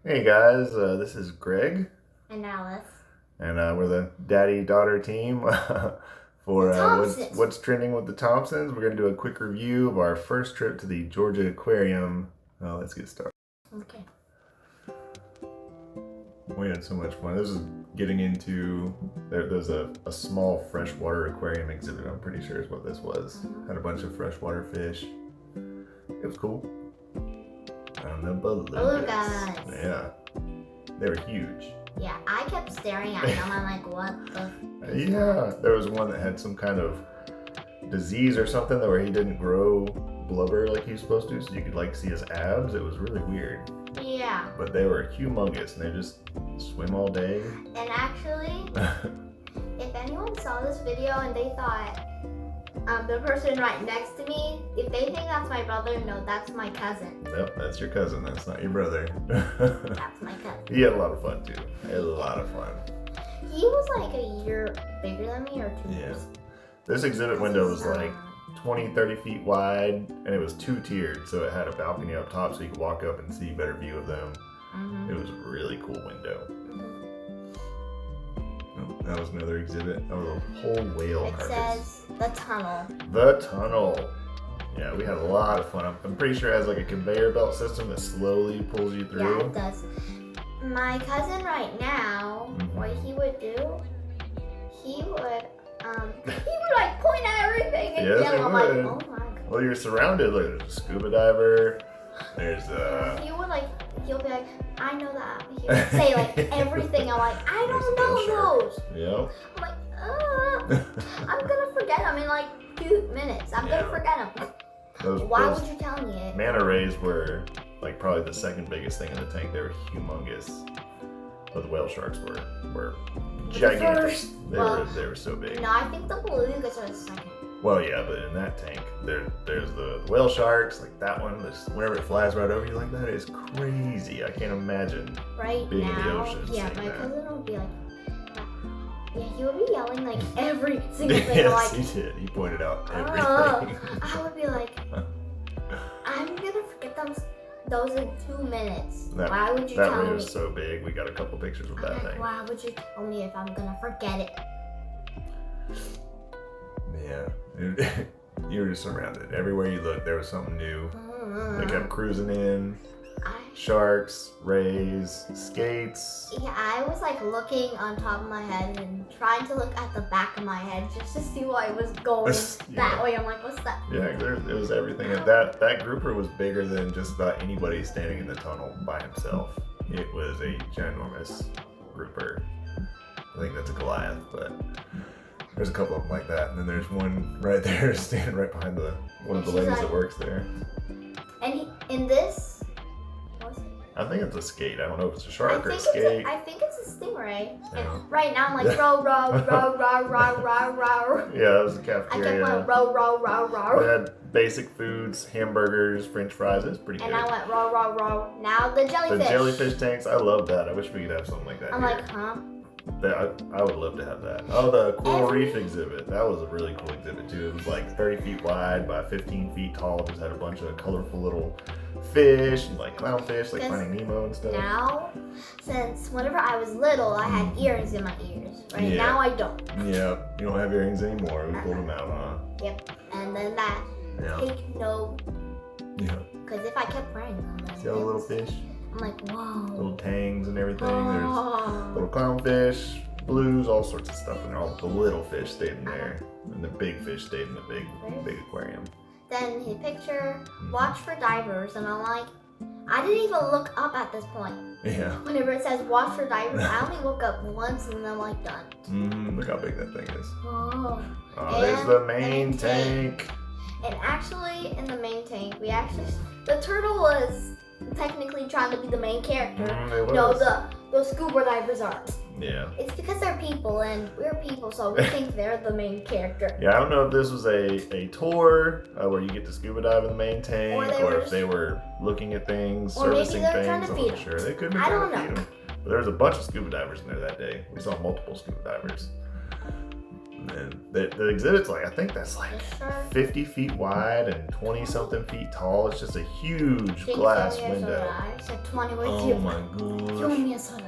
Hey guys, this is Greg, And Alice. and we're the daddy-daughter team for what's trending with the Thompsons. We're gonna do a quick review of our first trip to the Georgia Aquarium. Let's get started. Okay. We had so much fun. This is getting into there's a small freshwater aquarium exhibit. I'm pretty sure is what this was. Had a bunch of freshwater fish. It was cool. And the belugas. Yeah, they were huge. Yeah, I kept staring at them. I'm like, what the? Yeah, there was one that had some kind of disease or something where he didn't grow blubber like he was supposed to, so you could like see his abs. It was really weird. Yeah. But they were humongous, and they just swim all day. And actually, if anyone saw this video and they thought the person right next to me, if they think that's my brother, no, that's my cousin. Yep, that's your cousin. That's not your brother. That's my cousin. He had a lot of fun too. He had a lot of fun. He was like a year bigger than me, or 2 years. This exhibit window was like 20, 30 feet wide, and it was 2-tiered, so it had a balcony up top so you could walk up and see a better view of them. It was a really cool window. Oh, that was another exhibit. That was a whole whale It carcass. says the tunnel. The tunnel. Yeah, we had a lot of fun. I'm pretty sure it has like a conveyor belt system that slowly pulls you through. Yeah, it does. My cousin right now, what he would do, he would like point at everything and Yes, yell. I'm like, oh my god. Well, you're surrounded. Like, there's a scuba diver. There's He'll be like, I know that. He would say like everything. I'm like, I don't know those. Yep. I'm like, I'm gonna forget them in like 2 minutes. I'm gonna forget them. Why would you tell me it? Manta rays were like probably the second biggest thing in the tank. They were humongous. But the whale sharks were gigantic. They were so big. No, I think the belugas are the second. Well, yeah, but in that tank, there's the whale sharks, like that one. Whenever it flies right over you like that, is crazy. I can't imagine being in the ocean. Yeah, my cousin would be like, yeah, he would be yelling like every single thing. Yes, he did. He pointed out everything. I would be like, I'm gonna forget those in 2 minutes. Why would you tell me? That ray was so big. We got a couple pictures of that thing. Why would you tell me if I'm gonna forget it? Yeah, you were just surrounded. Everywhere you looked, there was something new. They kept cruising in. Sharks, rays, skates. Yeah, I was like looking on top of my head and trying to look at the back of my head just to see why it was going that way. I'm like, what's that? Yeah, it was everything. That grouper was bigger than just about anybody standing in the tunnel by himself. It was a ginormous grouper. I think that's a Goliath, but there's a couple of them like that. And then there's one right there standing right behind one of the ladies that works there. And in this, I think it's a skate. I don't know if it's a shark or a skate. I think it's a stingray. Yeah. And right now I'm like, row, row, row, row, row, row, row. Yeah, it was a cafeteria. I kept going, row, row, row, row. We had basic foods, hamburgers, french fries. It was pretty good. And I went, row, row, row. Now the jellyfish. The jellyfish tanks. I love that. I wish we could have something like that I'm here. like, huh? I would love to have that. Oh, the coral reef exhibit. That was a really cool exhibit too. It was like 30 feet wide by 15 feet tall. Just had a bunch of colorful little fish and like clownfish, like Finding Nemo and stuff. Now, since whenever I was little, I had earrings in my ears. Right now I don't. Yeah, you don't have earrings anymore. We pulled them out, huh? Yep. And then that take note. Yeah. Because if I kept wearing them, then see all the little fish? I'm like, whoa. Little tangs and everything. There's little clownfish, blues, all sorts of stuff. And all the little fish stayed in there. And the big fish stayed in the big aquarium. Then his picture, watch for divers. And I'm like, I didn't even look up at this point. Yeah. Whenever it says watch for divers, I only look up once and then I'm like, done. Look how big that thing is. Oh, there's the main tank. And actually, in the main tank, the turtle was technically trying to be the main character. No, the scuba divers aren't. Yeah. It's because they're people and we're people, so we think they're the main character. Yeah, I don't know if this was a tour where you get to scuba dive in the main tank, or if they were looking at things, servicing things. Trying to feed them. Sure, they could be trying to feed them. But there was a bunch of scuba divers in there that day. We saw multiple scuba divers. And the exhibit's like, I think that's like Yes, sir. 50 feet wide and 20 something feet tall. It's just a huge glass window. I said 20 with Oh you. my Give gosh. me a soda.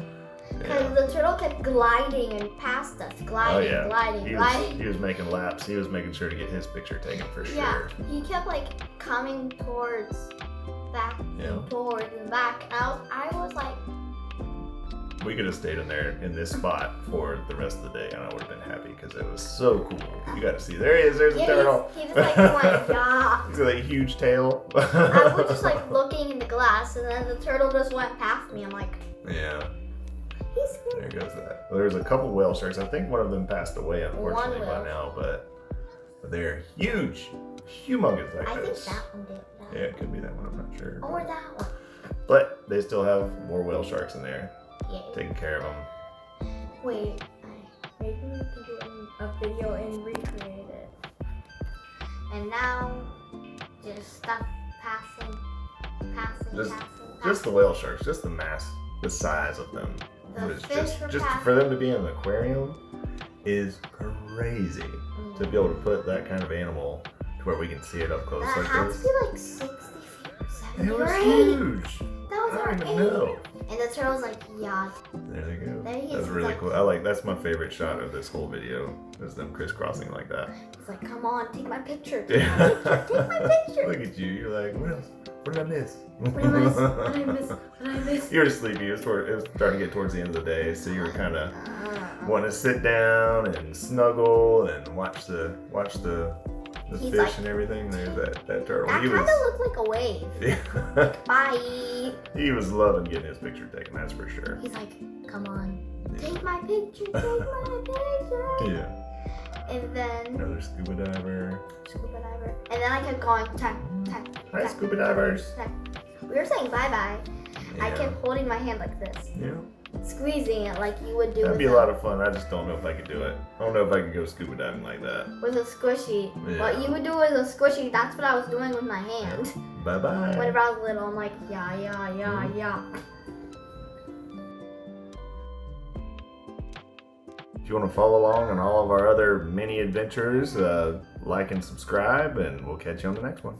Because Yeah. the turtle kept gliding and past us, gliding, gliding, gliding. He was making laps. He was making sure to get his picture taken for sure. Yeah, he kept like coming towards back and towards and back. And I was like, We could have stayed in there in this spot for the rest of the day, and I would have been happy because it was so cool. You got to see. There he is. There's the turtle. He just like went, yeah. He's got that huge tail. I was just like looking in the glass, and then the turtle just went past me. I'm like, Yeah. he's good. There goes that. Well, there's a couple whale sharks. I think one of them passed away, unfortunately, by whale. now. But they're huge, humongous. Like I think this. that one did. Yeah, it could be that one. I'm not sure. Or that one. But they still have more whale sharks in there, Yeah. taking care of them. Wait, maybe we can do a video and recreate it. And now, just stuff passing. Just the whale sharks, just the mass, the size of them. The It's fish were just passing. for them to be in an aquarium is crazy. To be able to put that kind of animal to where we can see it up close That like had this. to be like 60 feet or 70 It or was 80. huge. That was I our don't even 80. know. And the turtle's like, yeah. There they go. There he is. That's He's really like- cool. That's my favorite shot of this whole video, is them crisscrossing like that. He's like, come on, take my picture. Take Yeah. my picture. Take my picture. Look at you. You're like, what else? What did I miss? What did I miss? What did I miss? What did I miss? You were sleepy. It was starting to get towards the end of the day, so you were kind of wanting to sit down and snuggle and watch the He's fish like- and everything. There's that turtle. That He kind of was looked like a wave. yeah, Bye. he was loving getting his picture taken. That's for sure. He's like, come on, take my picture, take my picture. Yeah. And then Another scuba diver. scuba diver. And then I kept going, tap, tap, Hi, tap, scuba divers. tap. We were saying bye-bye. I Yeah. kept holding my hand like this, Yeah. squeezing it like you would do That'd with be a lot of fun. I just don't know if I could do it. I don't know if I could go scuba diving like that. with a squishy. Yeah. What you would do with a squishy, that's what I was doing with my hand. Bye bye. Whenever I was little, I'm like, yeah, yeah, yeah, yeah. If you want to follow along on all of our other mini adventures, like and subscribe, and we'll catch you on the next one.